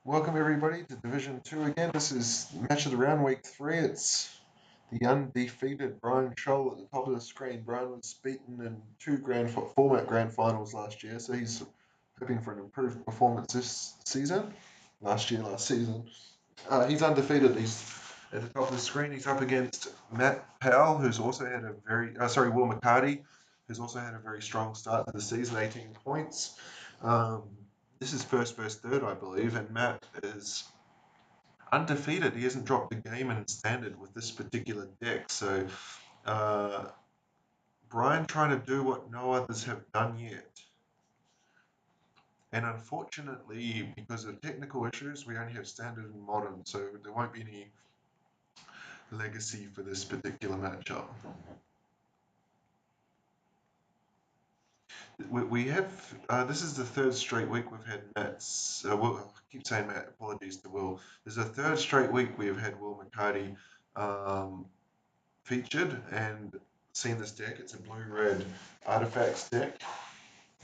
Welcome everybody to Division 2 again. This is match of the round, week 3. It's the undefeated Bryan Scholl at the top of the screen. Bryan was beaten in two format grand finals last year, so he's hoping for an improved performance this season. Last season. He's undefeated. He's at the top of the screen. He's up against Matt Powell, who's also had a Will McCarty, who's also had a very strong start to the season, 18 points. This is first versus third, I believe, and Matt is undefeated. He hasn't dropped a game in standard with this particular deck. So uh, Bryan trying to do what no others have done yet. And unfortunately, because of technical issues, we only have standard and modern, so there won't be any legacy for this particular matchup. We have, this is the third straight week we've had Matt's, I keep saying Matt, apologies to Will. This is the third straight week we have had Will McCarty featured and seen this deck. It's a blue-red artifacts deck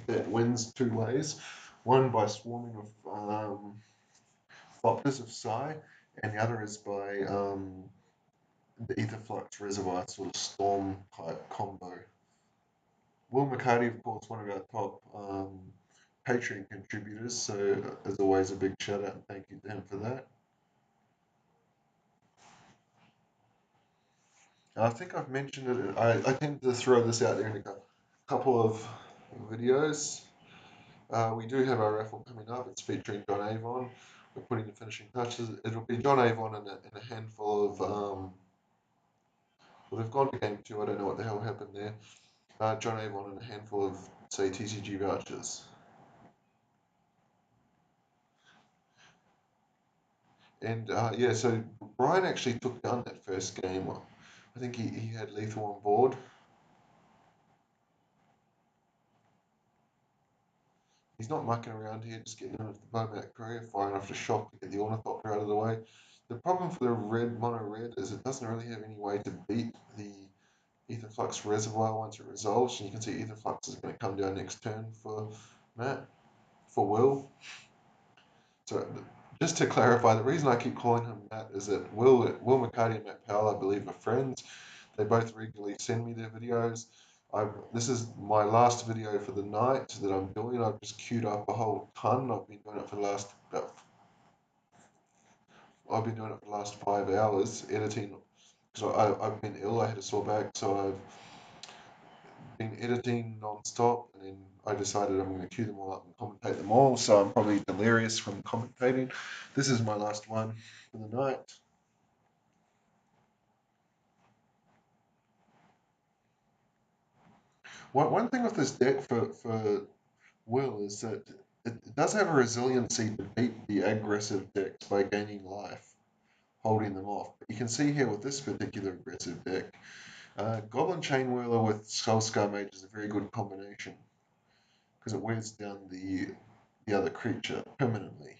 that wins two ways. One by swarming of Thopters of Psi, and the other is by the Aetherflux Reservoir sort of storm type combo. Will McCarty, of course, one of our top Patreon contributors, so as always, a big shout out and thank you to him for that. I think I've mentioned it. I tend to throw this out there in a couple of videos. We do have our raffle coming up. It's featuring John Avon. We're putting the finishing touches. It'll be John Avon and a handful of. Well, they've gone to game two. I don't know what the hell happened there. John Avon and a handful of, say, TCG vouchers. And yeah, so Bryan actually took down that first game. I think he had lethal on board. He's not mucking around here, just getting in with the Bomat Courier, firing off the shock to get the Ornithopter out of the way. The problem for the mono red is it doesn't really have any way to beat the Aetherflux Reservoir once it resolves. And you can see Aetherflux is going to come down next turn for Matt, for Will. So just to clarify, the reason I keep calling him Matt is that Will McCarty and Matt Powell, I believe, are friends. They both regularly send me their videos. This is my last video for the night that I'm doing. I've just queued up a whole ton. I've been doing it for the last 5 hours editing because I've been ill. I had a sore back, so I've been editing non-stop, and then I decided I'm going to queue them all up and commentate them all. So I'm probably delirious from commentating. This is my last one for the night. One thing with this deck for Will is that it does have a resiliency to beat the aggressive decks by gaining life, holding them off. But you can see here with this particular aggressive deck, Goblin Chain Whirler with Skull Scar Mage is a very good combination because it wears down the other creature permanently.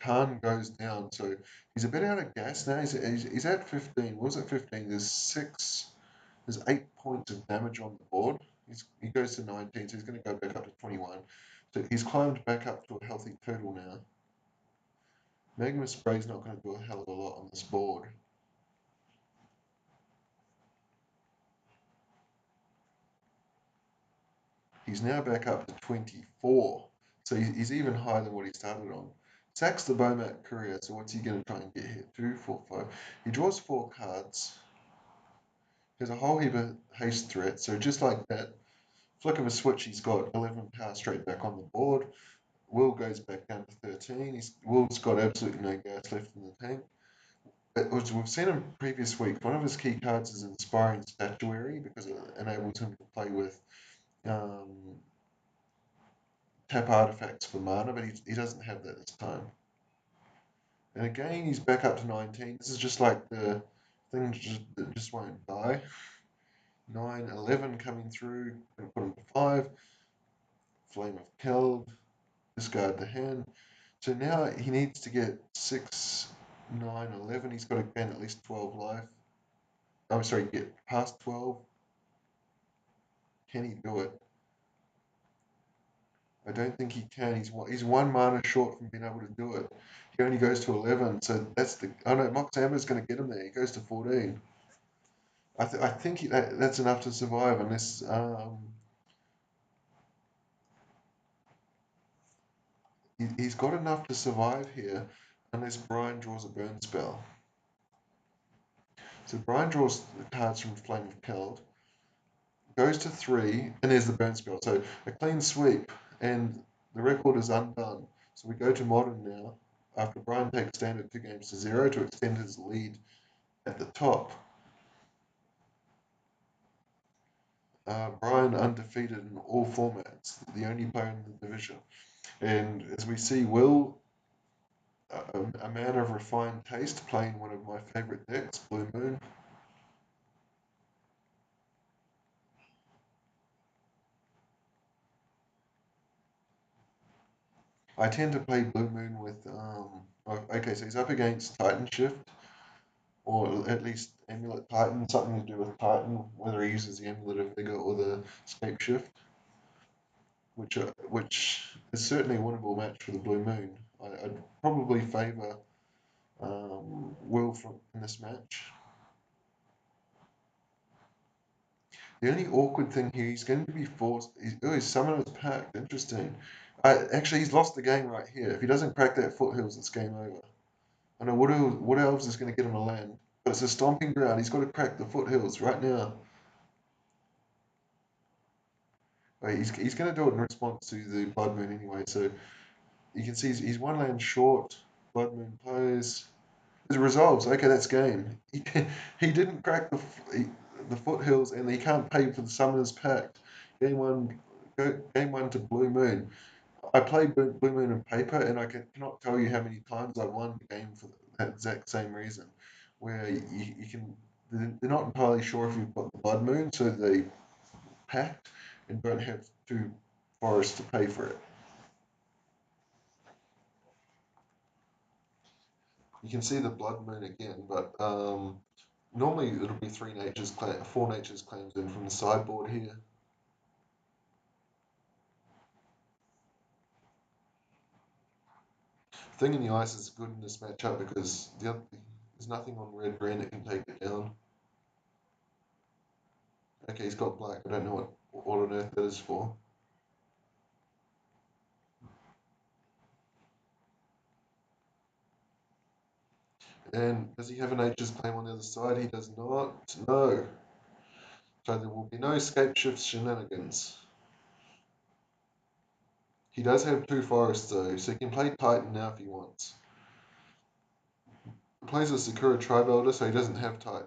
Khan goes down, so he's a bit out of gas now. He's at 15. What was it 15? There's 8 points of damage on the board. He goes to 19, so he's going to go back up to 21. So he's climbed back up to a healthy total now. Magma Spray's not going to do a hell of a lot on this board. He's now back up to 24. So he's even higher than what he started on. Sacks the Bomat Courier, so what's he going to try and get here? 2, 4, 5. He draws 4 cards. He has a whole heap of haste threats, so just like that, flick of a switch, he's got 11 power straight back on the board. Will goes back down to 13. Will's got absolutely no gas left in the tank. We've seen him previous week. One of his key cards is Inspiring Statuary because it enables him to play with tap artifacts for mana, but he doesn't have that this time. And again, he's back up to 19. This is just like the thing that just won't die. 9, 11 coming through. Gonna put him to 5. Flame of Keld. Discard the hand. So now he needs to get 6, 9, 11. He's got to gain at least 12 life. I'm sorry, get past 12. Can he do it? I don't think he can. He's one mana short from being able to do it. He only goes to 11, so that's the. Oh no, Mox Amber's going to get him there. He goes to 14. I think that's enough to survive unless he's got enough to survive here unless Bryan draws a burn spell. So Bryan draws the cards from Flame of Keld, goes to 3, and there's the burn spell. So a clean sweep, and the record is undone. So we go to Modern now, after Bryan takes standard 2 games to 0 to extend his lead at the top. Bryan undefeated in all formats, the only player in the division. And as we see, Will, a man of refined taste, playing one of my favourite decks, Blue Moon. I tend to play Blue Moon with, okay, so he's up against Titan Shift, or at least Amulet Titan, something to do with Titan, whether he uses the Amulet of Vigor or the Scape Shift, which is certainly a winnable match for the Blue Moon. I'd probably favour Will in this match. The only awkward thing here, he's going to be forced. His summoner's packed. Interesting. Actually, he's lost the game right here. If he doesn't crack that Foothills, it's game over. I know what else is going to get him a land, but it's a stomping ground. He's got to crack the Foothills right now. Right, he's going to do it in response to the Blood Moon anyway. So you can see he's one land short. Blood Moon plays. It resolves. Okay, that's game. He didn't crack the Foothills, and he can't pay for the Summoner's Pact. Game one, game one to Blue Moon. I played Blue Moon in paper, and I cannot tell you how many times I won the game for that exact same reason, where you can. They're not entirely sure if you've got the Blood Moon, so they pact and don't have 2 forests to pay for it. You can see the Blood Moon again, but normally it'll be 4 natures claims in from the sideboard here. Thing in the Ice is good in this matchup because there's nothing on red green that can take it down. Okay, he's got black. I don't know what on earth that is for. And does he have a nature's claim on the other side? He does not. No. So there will be no escape shift shenanigans. He does have 2 forests though, so he can play Titan now if he wants. He plays a Sakura Tribe Elder, so he doesn't have Titan.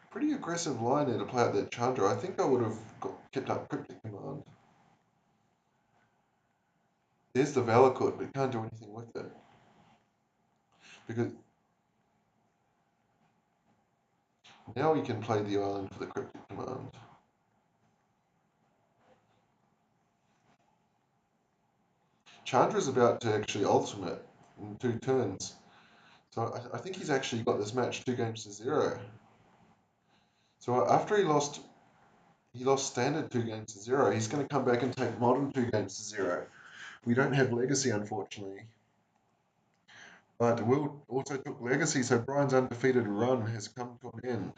Pretty aggressive line there to play out that Chandra. I think I would have kept up Cryptic Command. There's the Valakut, but can't do anything with it. Because now he can play the island for the Cryptic Command. Chandra's about to actually ultimate in 2 turns. So I think he's actually got this match 2 games to 0. So after he lost standard 2 games to 0. He's going to come back and take modern 2 games to 0. We don't have legacy, unfortunately. But Will also took legacy, so Bryan's undefeated run has come to an end.